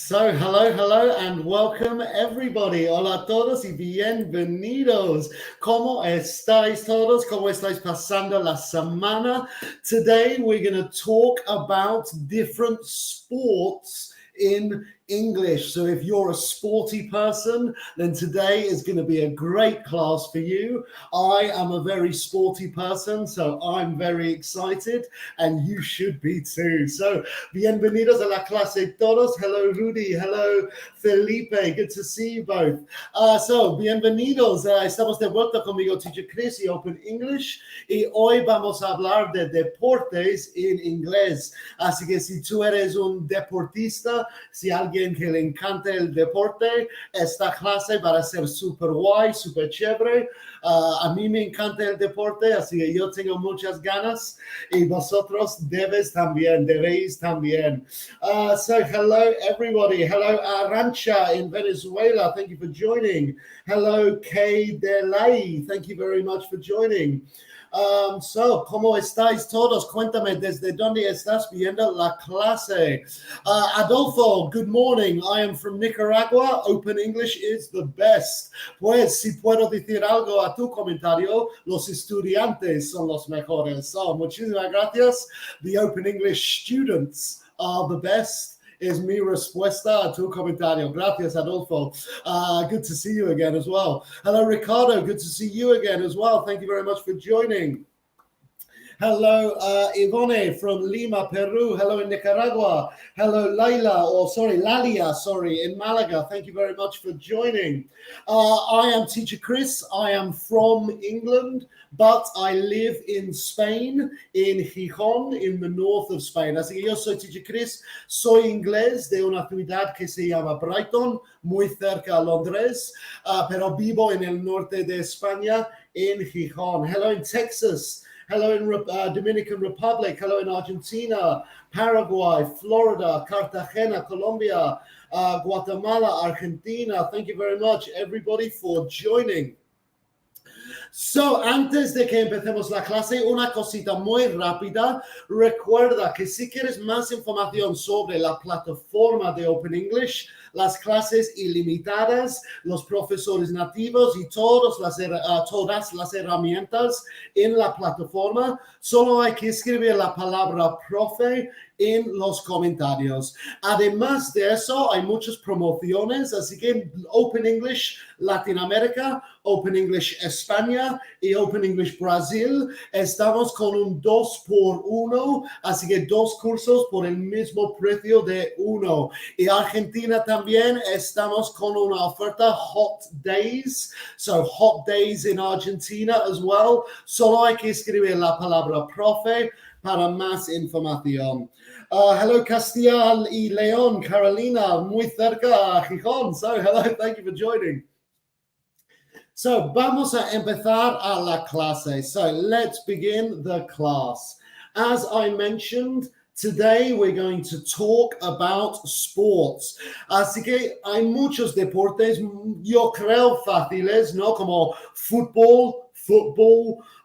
So, hello, and welcome everybody. Hola a todos y bienvenidos. ¿Cómo estáis todos? ¿Cómo estáis pasando la semana? Today, we're going to talk about different sports in English. So if you're a sporty person, then today is going to be a great class for you. I am a very sporty person, so I'm very excited, and you should be too. So bienvenidos a la clase todos. Hello, Rudy. Hello, Felipe. Good to see you both. So bienvenidos. Estamos de vuelta conmigo, Teacher Chris, y Open English. Y hoy vamos a hablar de deportes en inglés. Así que si tú eres un deportista, si alguien que le encanta el deporte, esta clase va a ser súper guay, súper chévere. A mí me encanta el deporte, así que yo tengo muchas ganas y vosotros debéis también. So hello everybody. Hello Arancha in Venezuela. Thank you for joining. Hello Kay Delay. Thank you very much for joining. So, ¿cómo estáis todos? Cuéntame desde dónde estás viendo la clase. Adolfo, good morning. I am from Nicaragua. Open English is the best. Pues, si puedo decir algo a tu comentario, los estudiantes son los mejores. So, muchísimas gracias. The Open English students are the best. Es mi respuesta a tu comentario. Gracias, Adolfo. Good to see you again as well. Hello, Ricardo. Good to see you again as well. Thank you very much for joining. Hello, Ivone from Lima, Peru. Hello in Nicaragua. Hello, Lalia, in Malaga. Thank you very much for joining. I am Teacher Chris. I am from England, but I live in Spain, in Gijón, in the north of Spain. Así que yo soy Teacher Chris. Soy inglés de una ciudad que se llama Brighton, muy cerca a Londres, pero vivo en el norte de España, en Gijón. Hello in Texas. Hello in Dominican Republic. Hello in Argentina, Paraguay, Florida, Cartagena, Colombia, Guatemala, Argentina. Thank you very much, everybody, for joining. So, antes de que empecemos la clase, una cosita muy rápida. Recuerda que si quieres más información sobre la plataforma de Open English, las clases ilimitadas, los profesores nativos y todas las herramientas en la plataforma, solo hay que escribir la palabra profe en los comentarios. Además de eso, hay muchas promociones, así que Open English Latinoamérica, Open English España y Open English Brasil, estamos con un 2x1, así que 2 cursos por el mismo precio de 1. Y Argentina también estamos con una oferta Hot Days, so Hot Days in Argentina as well. Solo hay que escribir la palabra profe para más información. Hello, Castilla y León, Carolina, muy cerca a Gijón. So, hello, thank you for joining. So, vamos a empezar a la clase. So, let's begin the class. As I mentioned, today we're going to talk about sports. Así que hay muchos deportes, yo creo, fáciles, ¿no? Como fútbol,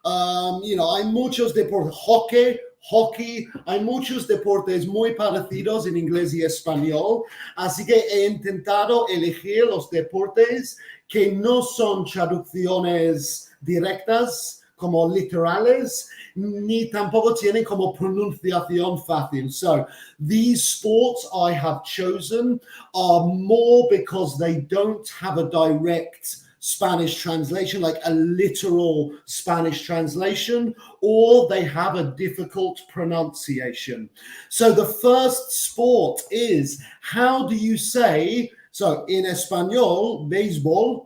hay muchos deportes, hockey, hay muchos deportes muy parecidos en inglés y español, así que he intentado elegir los deportes que no son traducciones directas, como literales, ni tampoco tienen como pronunciación fácil. So, these sports I have chosen are more because they don't have a direct Spanish translation, like a literal Spanish translation, or they have a difficult pronunciation. So the first sport is, how do you say, so in español, béisbol,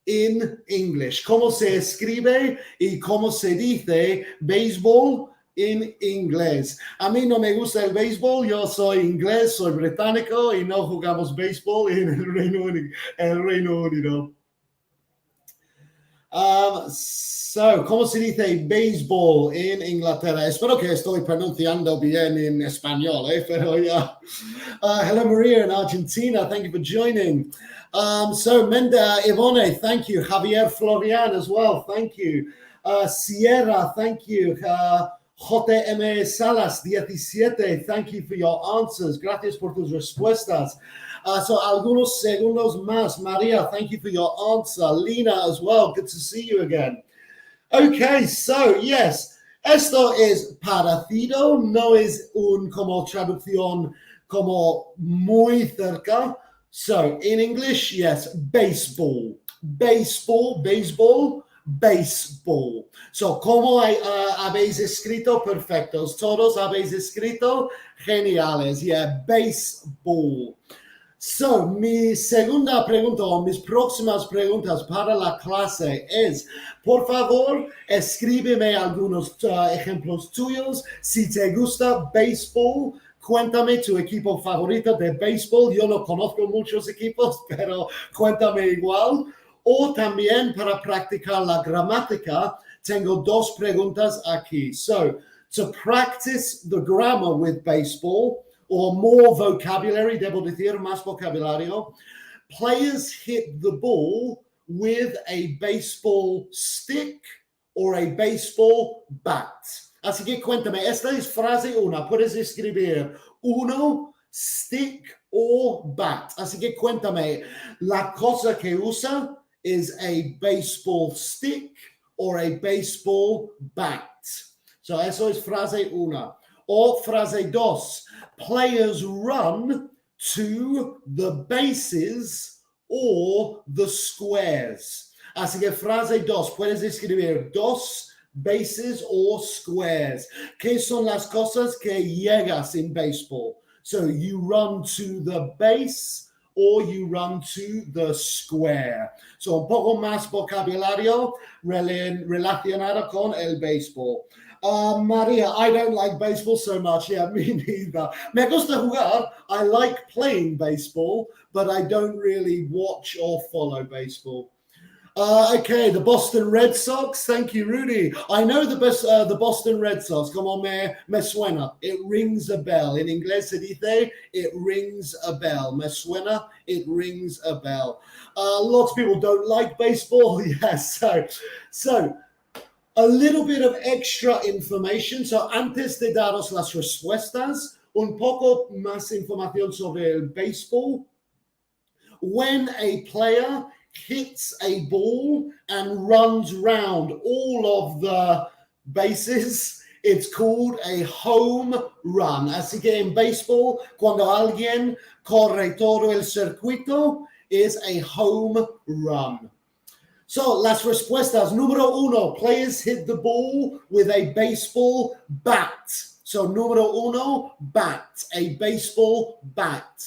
in English? ¿Cómo se escribe y cómo se dice béisbol en inglés? A mí no me gusta el béisbol, yo soy inglés, soy británico y no jugamos béisbol en el Reino Unido. So, ¿cómo se dice béisbol en Inglaterra? Espero que estoy pronunciando bien en español, pero ya. Hello, Maria in Argentina. Thank you for joining. So, Menda Ivone, thank you. Javier Florian as well. Thank you. Sierra, thank you. JM Salas 17, thank you for your answers. Gracias por tus respuestas. So algunos segundos más. Maria, thank you for your answer. Lina as well, good to see you again. Okay, so yes, esto es parecido, no es un como traducción como muy cerca. So in English, yes, baseball, baseball, baseball, baseball. So como habéis escrito, perfectos. Todos habéis escrito, geniales. Yeah, baseball. So, mi segunda pregunta o mis próximas preguntas para la clase es, por favor, escríbeme algunos ejemplos tuyos. Si te gusta béisbol, cuéntame tu equipo favorito de béisbol. Yo no conozco muchos equipos, pero cuéntame igual. O también para practicar la gramática, tengo dos preguntas aquí. So, to practice the grammar with baseball, or more vocabulary, debo decir, más vocabulario, players hit the ball with a baseball stick or a baseball bat. Así que cuéntame, esta es frase una, puedes escribir uno, stick or bat. Así que cuéntame, la cosa que usa is a baseball stick or a baseball bat. So eso es frase una. O frase dos, players run to the bases or the squares. Así que frase dos, puedes escribir dos bases or squares. ¿Qué son las cosas que llegas en baseball? So you run to the base or you run to the square. So un poco más vocabulario relacionado con el béisbol. Maria, I don't like baseball so much. Yeah, me neither. Me gusta jugar. I like playing baseball, but I don't really watch or follow baseball. Okay, the Boston Red Sox. Thank you, Rudy. I know the Boston Red Sox. Como me suena. It rings a bell. In inglés se dice, it rings a bell. Me suena, it rings a bell. Lots of people don't like baseball. Yes, so a little bit of extra information. So antes de daros las respuestas, un poco más información sobre el béisbol. When a player hits a ball and runs round all of the bases, it's called a home run. Así que en béisbol, cuando alguien corre todo el circuito, is a home run. So, las respuestas. Número uno, players hit the ball with a baseball bat. So, número uno, bat, a baseball bat.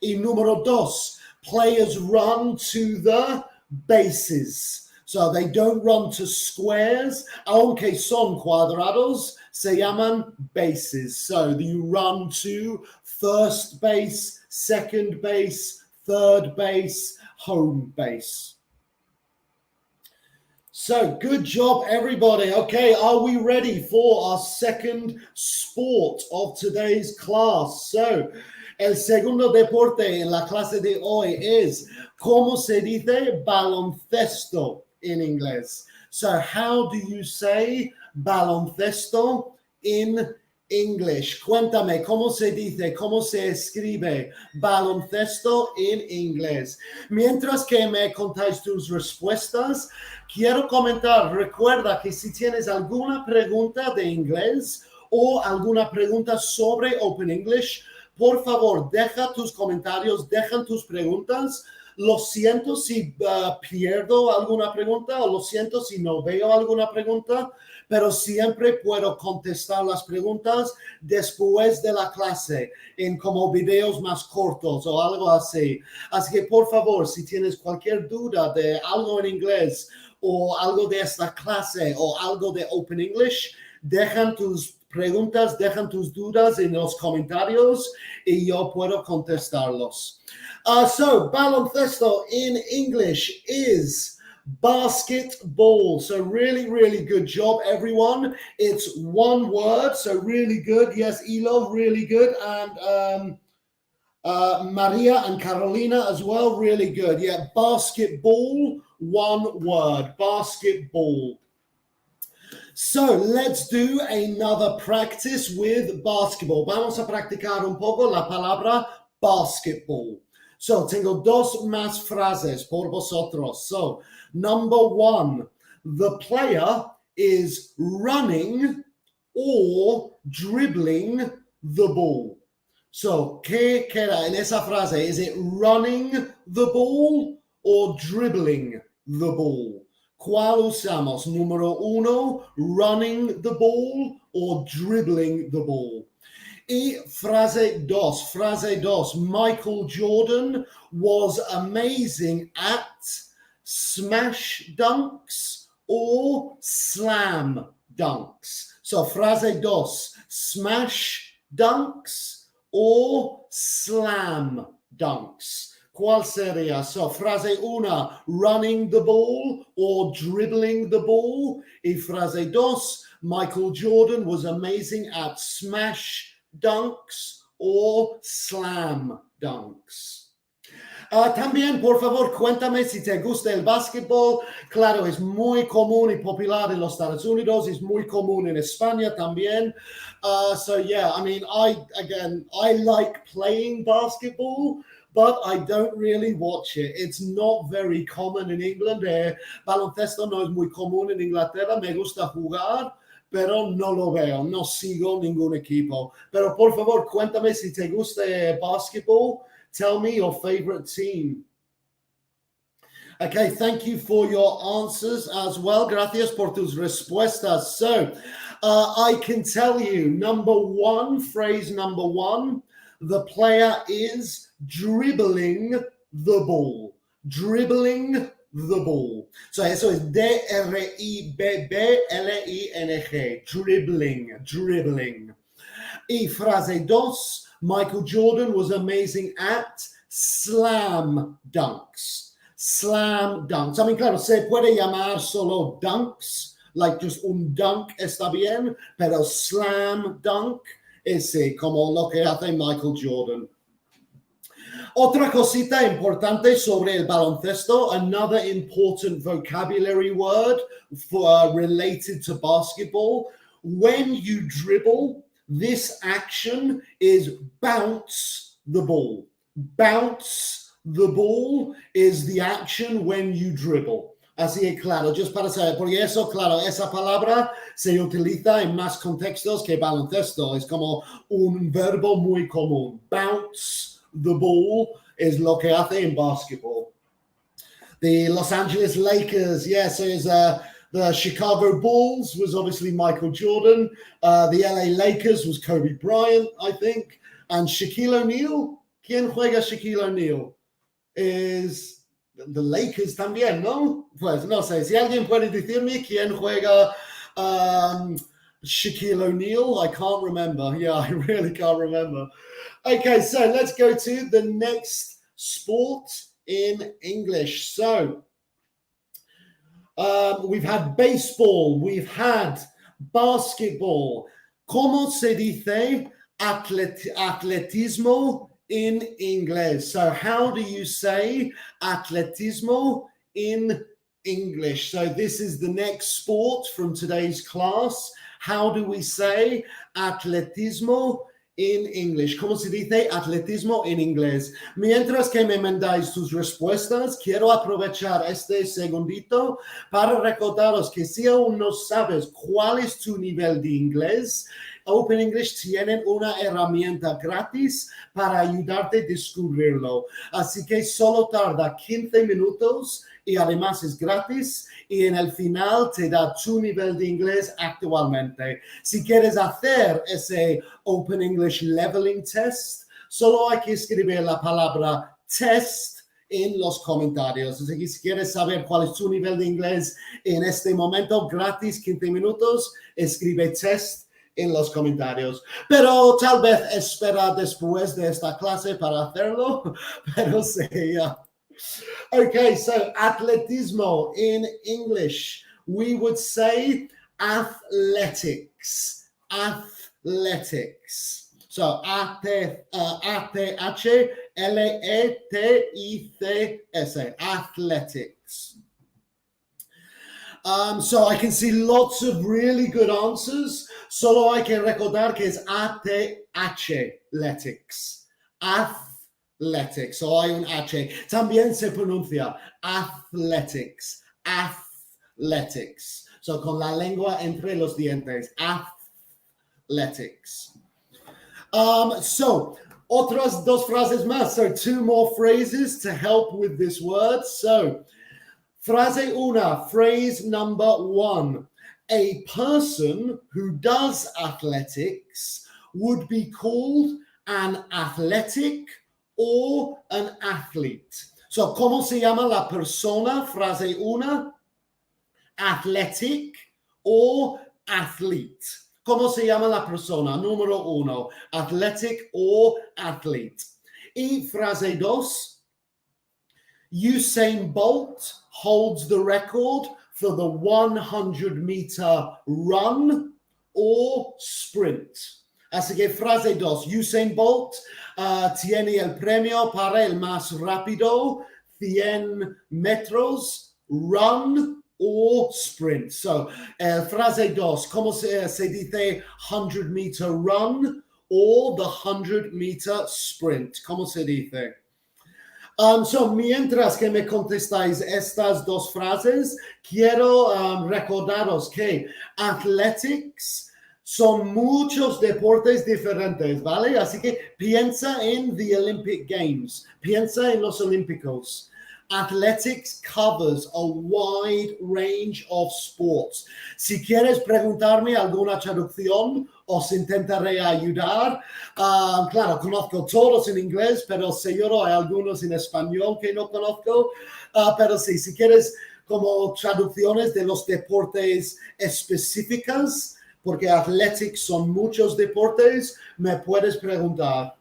Y número dos, players run to the bases. So, they don't run to squares. Aunque son cuadrados, se llaman bases. So, you run to first base, second base, third base, home base. So, good job, everybody. Okay, are we ready for our second sport of today's class? So, el segundo deporte en la clase de hoy es ¿cómo se dice baloncesto in inglés? So, how do you say baloncesto in English? Cuéntame, ¿cómo se dice, cómo se escribe baloncesto en inglés? Mientras que me contáis tus respuestas, quiero comentar, recuerda que si tienes alguna pregunta de inglés o alguna pregunta sobre Open English, por favor, deja tus comentarios, dejan tus preguntas. Lo siento si pierdo alguna pregunta o lo siento si no veo alguna pregunta, pero siempre puedo contestar las preguntas después de la clase en como videos más cortos o algo así. Así que por favor, si tienes cualquier duda de algo en inglés o algo de esta clase o algo de Open English, dejan tus preguntas, dejan tus dudas en los comentarios y yo puedo contestarlos. So, baloncesto in English is basketball. So, really, really good job, everyone. It's one word, so really good. Yes, Elo, really good. And Maria and Carolina as well, really good. Yeah, basketball, one word, basketball. So let's do another practice with basketball. Vamos a practicar un poco la palabra basketball. So tengo dos más frases por vosotros. So number one, the player is running or dribbling the ball. So, ¿qué queda en esa frase? Is it running the ball or dribbling the ball? ¿Cuál usamos? Número uno, running the ball or dribbling the ball. Y frase dos, Michael Jordan was amazing at smash dunks or slam dunks. So frase dos, smash dunks or slam dunks. ¿Cuál sería? So, frase una, running the ball or dribbling the ball. Y frase dos, Michael Jordan was amazing at smash dunks or slam dunks. También, por favor, cuéntame si te gusta el básquetbol. Claro, es muy común y popular en los Estados Unidos. Es muy común en España también. So, yeah, I mean, I like playing basketball, but I don't really watch it. It's not very common in England. Baloncesto no es muy común en Inglaterra. Me gusta jugar, pero no lo veo. No sigo ningún equipo. Pero, por favor, cuéntame si te gusta basketball. Tell me your favorite team. Okay, thank you for your answers as well. Gracias por tus respuestas. So, I can tell you, phrase number one, the player is dribbling the ball. Dribbling the ball. So, eso es D-R-I-B-B-L-I-N-G. Dribbling. Y frase dos, Michael Jordan was amazing at slam dunks. Slam dunks. I mean, claro, se puede llamar solo dunks, like just un dunk está bien, pero slam dunk es como lo que hace Michael Jordan. Otra cosita importante sobre el baloncesto, another important vocabulary word related to basketball. When you dribble, this action is bounce the ball. Bounce the ball is the action when you dribble. Así es claro, just para saber, porque eso, claro, esa palabra se utiliza en más contextos que baloncesto. Es como un verbo muy común. Bounce the ball is lo que hace en basketball. The Los Angeles Lakers, yes, is the Chicago Bulls was obviously Michael Jordan. The LA Lakers was Kobe Bryant, I think. And Shaquille O'Neal. ¿Quién juega Shaquille O'Neal? Is the Lakers también, ¿no? Pues no sé. Si alguien puede decirme quién juega Shaquille O'Neal, I can't remember. Yeah, I really can't remember. Okay, so let's go to the next sport in English. So, we've had baseball, we've had basketball. ¿Cómo se dice atletismo in inglés? So how do you say atletismo in English? So this is the next sport from today's class. How do we say atletismo in English? ¿Cómo se dice atletismo en inglés? Mientras que me mandáis tus respuestas, quiero aprovechar este segundito para recordaros que si aún no sabes cuál es tu nivel de inglés, Open English tienen una herramienta gratis para ayudarte a descubrirlo. Así que solo tarda 15 minutos y además es gratis y en el final te da tu nivel de inglés actualmente. Si quieres hacer ese Open English Leveling Test, solo hay que escribir la palabra test en los comentarios. Así que si quieres saber cuál es tu nivel de inglés en este momento, gratis, 15 minutos, escribe test en los comentarios. Pero tal vez espera después de esta clase para hacerlo, pero sí, yeah. Okay, so atletismo in English, we would say athletics. Athletics. So A-T-H-L-E-T-I-C-S. Athletics. So I can see lots of really good answers. Solo hay que recordar que es athletics. Athletics. So hay un H. También se pronuncia athletics. Athletics. So con la lengua entre los dientes. Athletics. So otras dos frases más. So 2 more phrases to help with this word. So frase una, phrase number 1. A person who does athletics would be called an athletic or an athlete. So, ¿cómo se llama la persona? Frase una, athletic or athlete. ¿Cómo se llama la persona? Número 1, athletic or athlete. Y frase 2, Usain Bolt holds the record for the 100-meter run or sprint. Así que frase 2, Usain Bolt tiene el premio para el más rápido 100 metros, run or sprint. So, frase 2, ¿cómo se dice 100-meter run or the 100-meter sprint? ¿Cómo se dice? So, mientras que me contestáis estas dos frases, quiero recordaros que athletics son muchos deportes diferentes, ¿vale? Así que piensa en the Olympic Games, piensa en los Olímpicos. Athletics covers a wide range of sports. Si quieres preguntarme alguna traducción, os intentaré ayudar. Claro, conozco todos en inglés, pero seguro hay algunos en español que no conozco. Pero sí, si quieres como traducciones de los deportes específicas, porque athletics son muchos deportes, me puedes preguntar.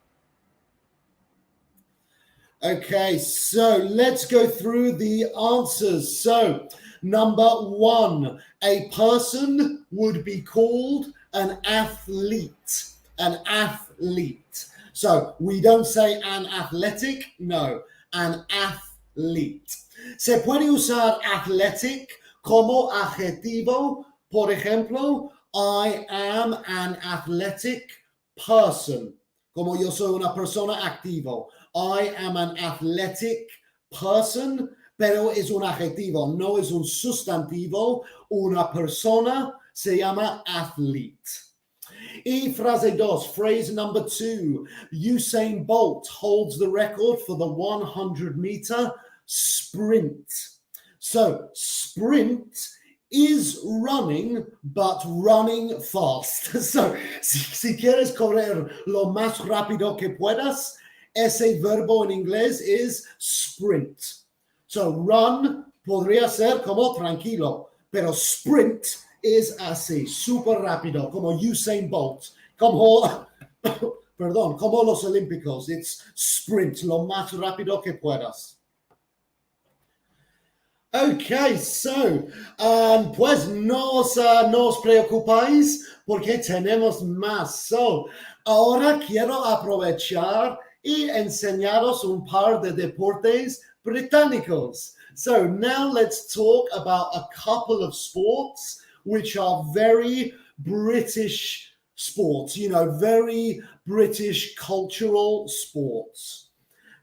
Okay, so let's go through the answers. So, number 1, a person would be called an athlete. An athlete. So, we don't say an athletic, no, an athlete. Se puede usar athletic como adjetivo. Por ejemplo, I am an athletic person. Como yo soy una persona activo. I am an athletic person, pero es un adjetivo, no es un sustantivo. Una persona se llama athlete. Y frase 2, phrase number 2. Usain Bolt holds the record for the 100-meter sprint. So, sprint is running, but running fast. So, si quieres correr lo más rápido que puedas, ese verbo en inglés es sprint. So, run podría ser como tranquilo, pero sprint es así, súper rápido, como Usain Bolt, como, como los Olímpicos. It's sprint, lo más rápido que puedas. Okay, so, pues no os preocupáis porque tenemos más. So, ahora quiero aprovechar y enseñaros un par de deportes británicos. So now let's talk about a couple of sports which are very British sports, very British cultural sports.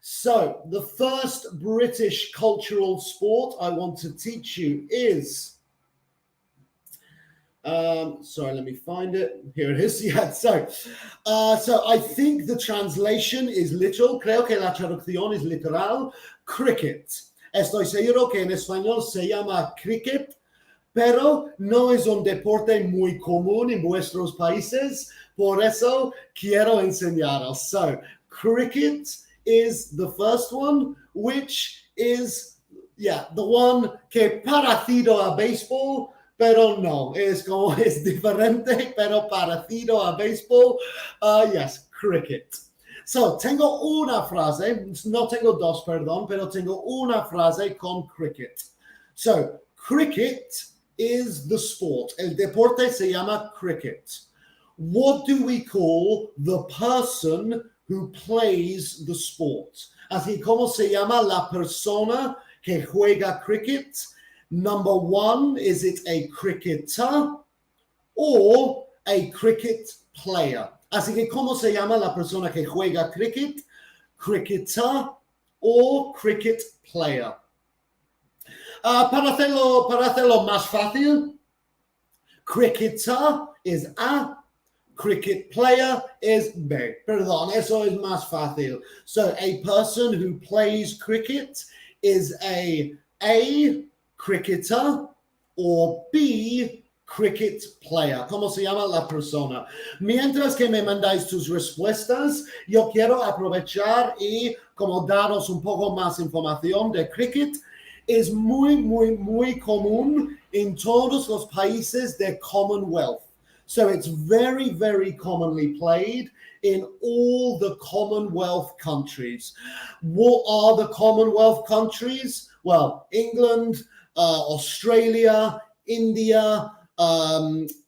So the first British cultural sport I want to teach you is, sorry, let me find it. Here it is. Yeah, so I think the translation is literal. Creo que la traducción es literal. Cricket. Estoy seguro que en español se llama cricket, pero no es un deporte muy común en vuestros países. Por eso quiero enseñaros. So, cricket is the first one, which is, the one que parecido a béisbol, pero no, es diferente, pero parecido a béisbol. Yes, cricket. So, tengo una frase, no tengo dos, perdón, pero tengo una frase con cricket. So, cricket is the sport. El deporte se llama cricket. What do we call the person who plays the sport? Así como se llama la persona que juega cricket, Number one, is it a cricketer or a cricket player? Así que, ¿cómo se llama la persona que juega cricket? Cricketer or cricket player. Para hacerlo más fácil, cricketer is A, cricket player is B. Perdón, eso es más fácil. So a person who plays cricket is a cricketer or B cricket player. ¿Cómo se llama la persona? Mientras que me mandáis tus respuestas, yo quiero aprovechar y como daros un poco más información de cricket. Es muy común en todos los países de Commonwealth. So it's very, very commonly played in all the Commonwealth countries. What are the Commonwealth countries? Well, England, Australia, India,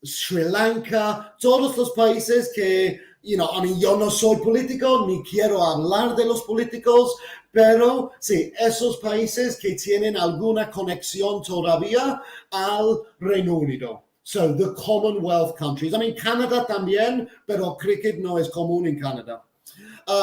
Sri Lanka, todos los países que, yo no soy político ni quiero hablar de los políticos, pero sí, esos países que tienen alguna conexión todavía al Reino Unido. So the Commonwealth countries. I mean, Canadá también, pero cricket no es común en Canadá.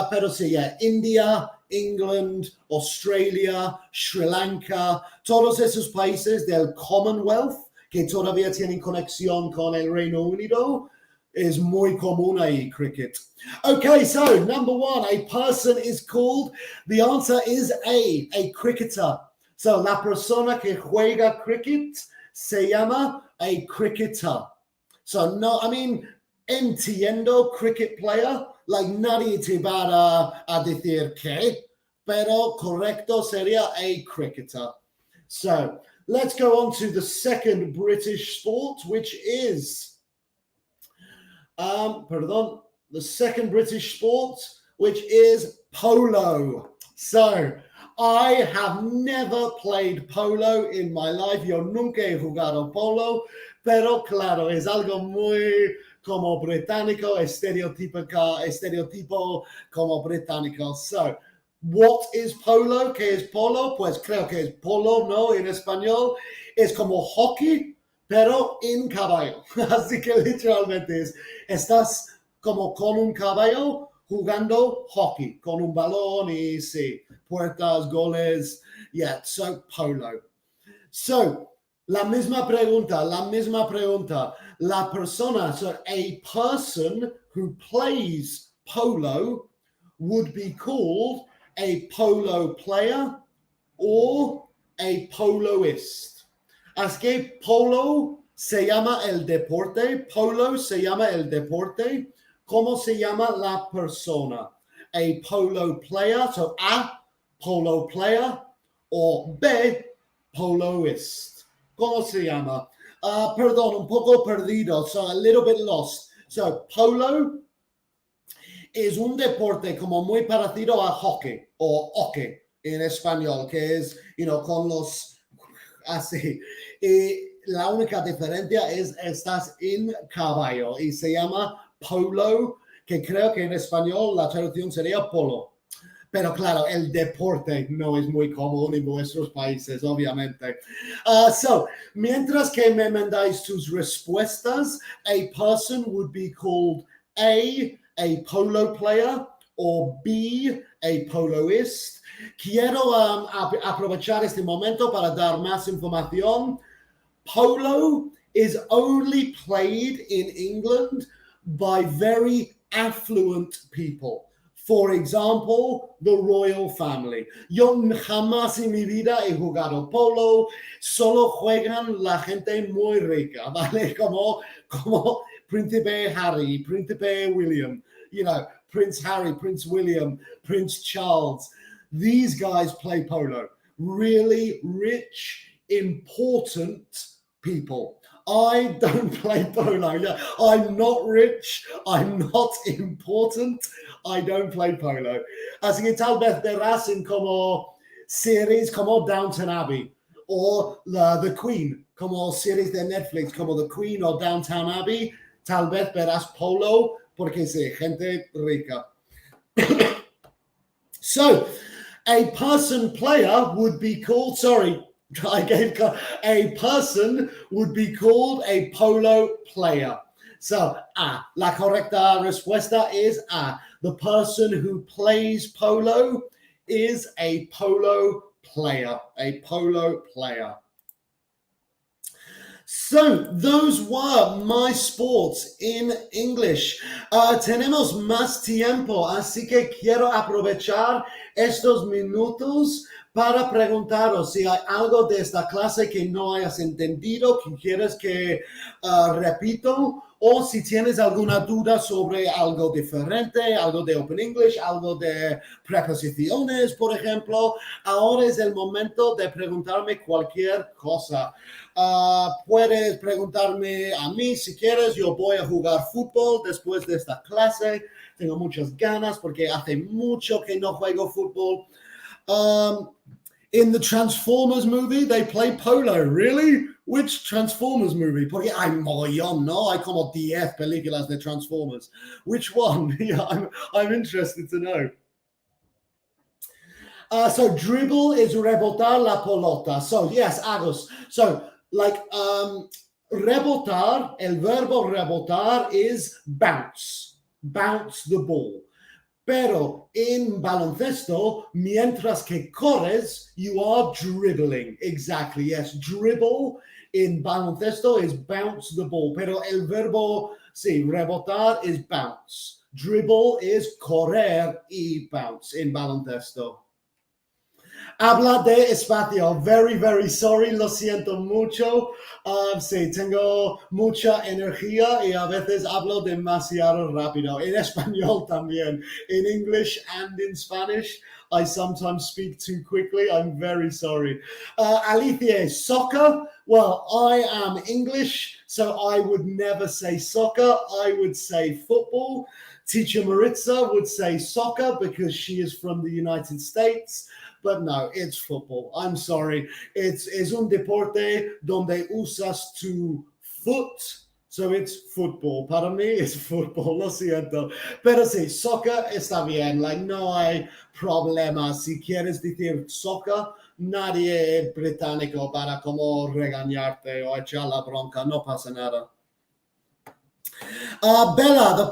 Pero sí, India, England, Australia, Sri Lanka, todos esos países del Commonwealth que todavía tienen conexión con el Reino Unido, is muy común ahí, cricket. Okay, so number one, a person is called, the answer is a cricketer. So la persona que juega cricket se llama a cricketer. So no, I mean, entiendo cricket player, like nadie te va a decir que, pero correcto sería a cricketer. So let's go on to the second British sport, which is, the second British sport, which is polo. So I have never played polo in my life. Yo nunca he jugado polo, pero claro, es algo muy como británico, estereotipo como británico. So, what is polo? ¿Qué es polo? Pues creo que es polo, ¿no? En español es como hockey, pero en caballo. Así que literalmente estás como con un caballo jugando hockey, con un balón y sí, puertas, goles, so polo. So, la misma pregunta, la persona, so a person who plays polo would be called a polo player or a poloist. Así que polo se llama el deporte, ¿Cómo se llama la persona? A polo player, so A, polo player, or B, poloist. ¿Cómo se llama? Perdón, un poco perdido, so a little bit lost. So polo es un deporte como muy parecido a hockey o hockey en español, que es, con los así. Y la única diferencia es estás en caballo y se llama polo, que creo que en español la traducción sería polo. Pero claro, el deporte no es muy común en vuestros países, obviamente. So, mientras que me mandáis tus respuestas, a person would be called a polo player, or B, a poloist. Quiero aprovechar este momento para dar más información. Polo is only played in England by very affluent people. For example, the royal family. Yo jamás en mi vida he jugado polo, solo juegan la gente muy rica, ¿vale? Como Príncipe Harry, Príncipe William, Prince Harry, Prince William, Prince Charles. These guys play polo. Really rich, important people. I don't play polo. I'm not rich. I'm not important. I don't play polo. Así que tal vez verás en como series como Downton Abbey o The Queen, como series de Netflix como The Queen o Downton Abbey. Tal vez verás polo porque sí, gente rica. So, a person player would be called, A person would be called a polo player. So, la correcta respuesta es A. The person who plays polo is a polo player. A polo player. So, those were my sports in English. Tenemos más tiempo, así que quiero aprovechar estos minutos para preguntaros si hay algo de esta clase que no hayas entendido, que quieres que repito, o si tienes alguna duda sobre algo diferente, algo de Open English, algo de preposiciones, por ejemplo. Ahora es el momento de preguntarme cualquier cosa. Puedes preguntarme a mí si quieres. Yo voy a jugar fútbol después de esta clase. Tengo muchas ganas porque hace mucho que no juego fútbol. In the Transformers movie, they play polo. Really? Which Transformers movie? Porque hay mogollón, ¿no? Hay como 10 películas de Transformers. Which one? Yeah, I'm interested to know. So dribble is rebotar la pelota. So yes, Agus. So like rebotar, el verbo rebotar is bounce. Bounce the ball. Pero en baloncesto, mientras que corres, you are dribbling. Exactly, yes. Dribble in baloncesto is bounce the ball. Pero el verbo, sí, rebotar is bounce. Dribble is correr y bounce in baloncesto. Habla de espacio. Very, very sorry. Lo siento mucho. Sí, tengo mucha energía y a veces hablo demasiado rápido. En español también. In English and in Spanish, I sometimes speak too quickly. I'm very sorry. Alicia, soccer? Well, I am English, so I would never say soccer. I would say football. Teacher Maritza would say soccer because she is from the United States. But no, it's football. I'm sorry. Es un deporte donde usas tu foot. So it's football. Para mí es football. Lo siento. Pero sí, soccer está bien. Like, no hay problema. Si quieres decir soccer, nadie es británico para como regañarte o echar la bronca. No pasa nada. Bella, the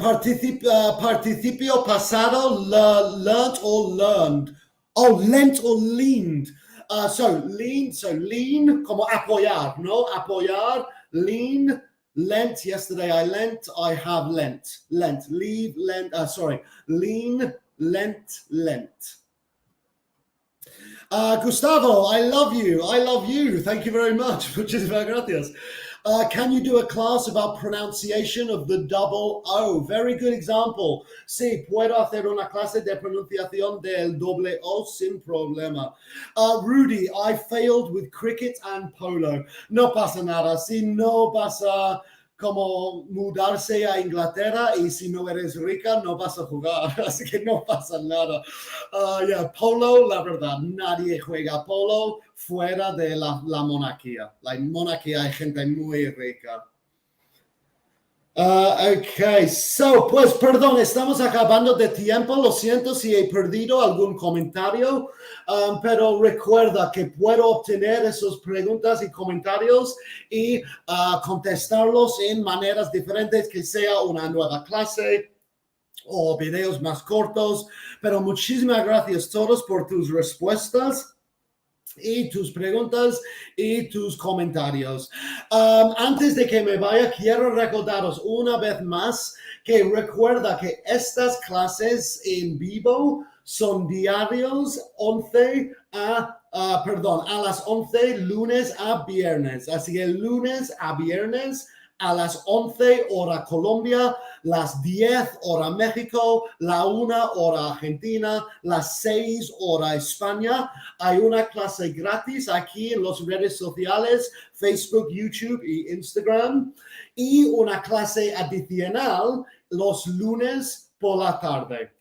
participio pasado, learnt or learned. Oh, lent or leaned. So lean, como apoyar, no? Apoyar, lean, lent. Yesterday I lent, I have lent. Lent, leave, lent, lean, lent. Gustavo, I love you. Thank you very much. Muchas gracias. Can you do a class about pronunciation of the double O? Very good example. Sí, puedo hacer una clase de pronunciación del doble O sin problema. Rudy, I failed with cricket and polo. No pasa nada. Si no vas a como mudarse a Inglaterra y si no eres rica no vas a jugar, así que no pasa nada. Polo, la verdad, nadie juega polo fuera de la monarquía. La monarquía hay gente muy rica. Ok, so, pues perdón, estamos acabando de tiempo. Lo siento si he perdido algún comentario, pero recuerda que puedo obtener esas preguntas y comentarios y contestarlos en maneras diferentes, que sea una nueva clase o videos más cortos. Pero muchísimas gracias a todos por tus respuestas y tus preguntas y tus comentarios. Antes de que me vaya, quiero recordaros una vez más que recuerda que estas clases en vivo son diarios a las 11, lunes a viernes. Así que lunes a viernes a las 11 hora Colombia, las 10 hora México, la 1 hora Argentina, las 6 hora España. Hay una clase gratis aquí en las redes sociales, Facebook, YouTube y Instagram. Y una clase adicional los lunes por la tarde.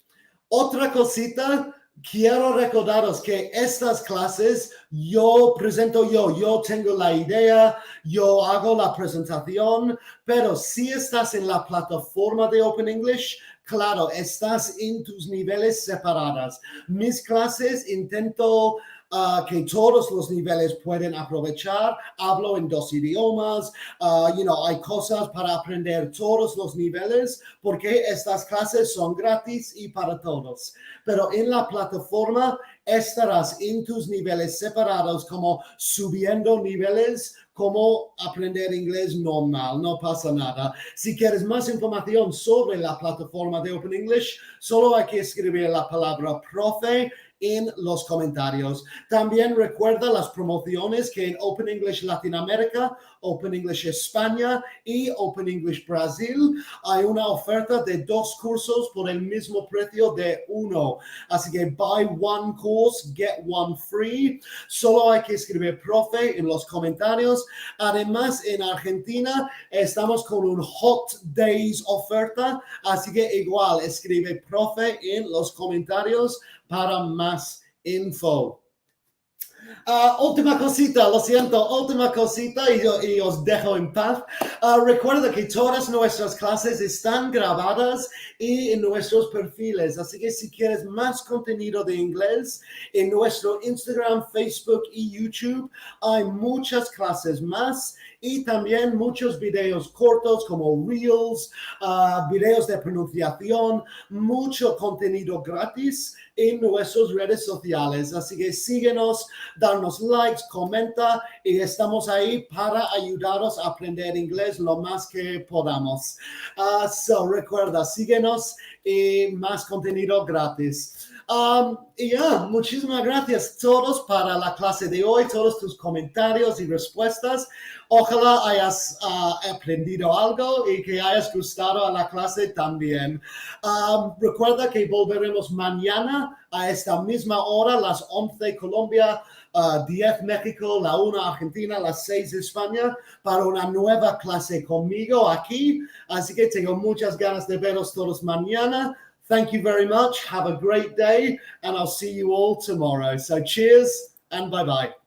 Otra cosita, quiero recordaros que estas clases yo tengo la idea, yo hago la presentación, pero si estás en la plataforma de Open English, claro, estás en tus niveles separadas. Mis clases intento que todos los niveles pueden aprovechar. Hablo en 2 idiomas. Hay cosas para aprender todos los niveles porque estas clases son gratis y para todos. Pero en la plataforma estarás en tus niveles separados, como subiendo niveles, como aprender inglés normal, no pasa nada. Si quieres más información sobre la plataforma de Open English, solo hay que escribir la palabra profe en los comentarios. También recuerda las promociones que en Open English Latinoamérica, Open English España y Open English Brasil hay una oferta de 2 cursos por el mismo precio de 1. Así que buy one course, get one free. Solo hay que escribir profe en los comentarios. Además, en Argentina estamos con un Hot Days oferta. Así que igual escribe profe en los comentarios para más info. Última cosita, lo siento, última cosita y os dejo en paz. Recuerda que todas nuestras clases están grabadas y en nuestros perfiles, así que si quieres más contenido de inglés, en nuestro Instagram, Facebook y YouTube hay muchas clases más y también muchos videos cortos como Reels, videos de pronunciación, mucho contenido gratis en nuestras redes sociales. Así que síguenos, darnos likes, comenta y estamos ahí para ayudaros a aprender inglés lo más que podamos. Recuerda, síguenos y más contenido gratis. Muchísimas gracias a todos para la clase de hoy, todos tus comentarios y respuestas. Ojalá hayas aprendido algo y que hayas gustado a la clase también. Recuerda que volveremos mañana a esta misma hora, las 11 Colombia, 10 México, la 1 Argentina, las 6 España, para una nueva clase conmigo aquí. Así que tengo muchas ganas de veros todos mañana. Thank you very much. Have a great day, and I'll see you all tomorrow. So cheers and bye-bye.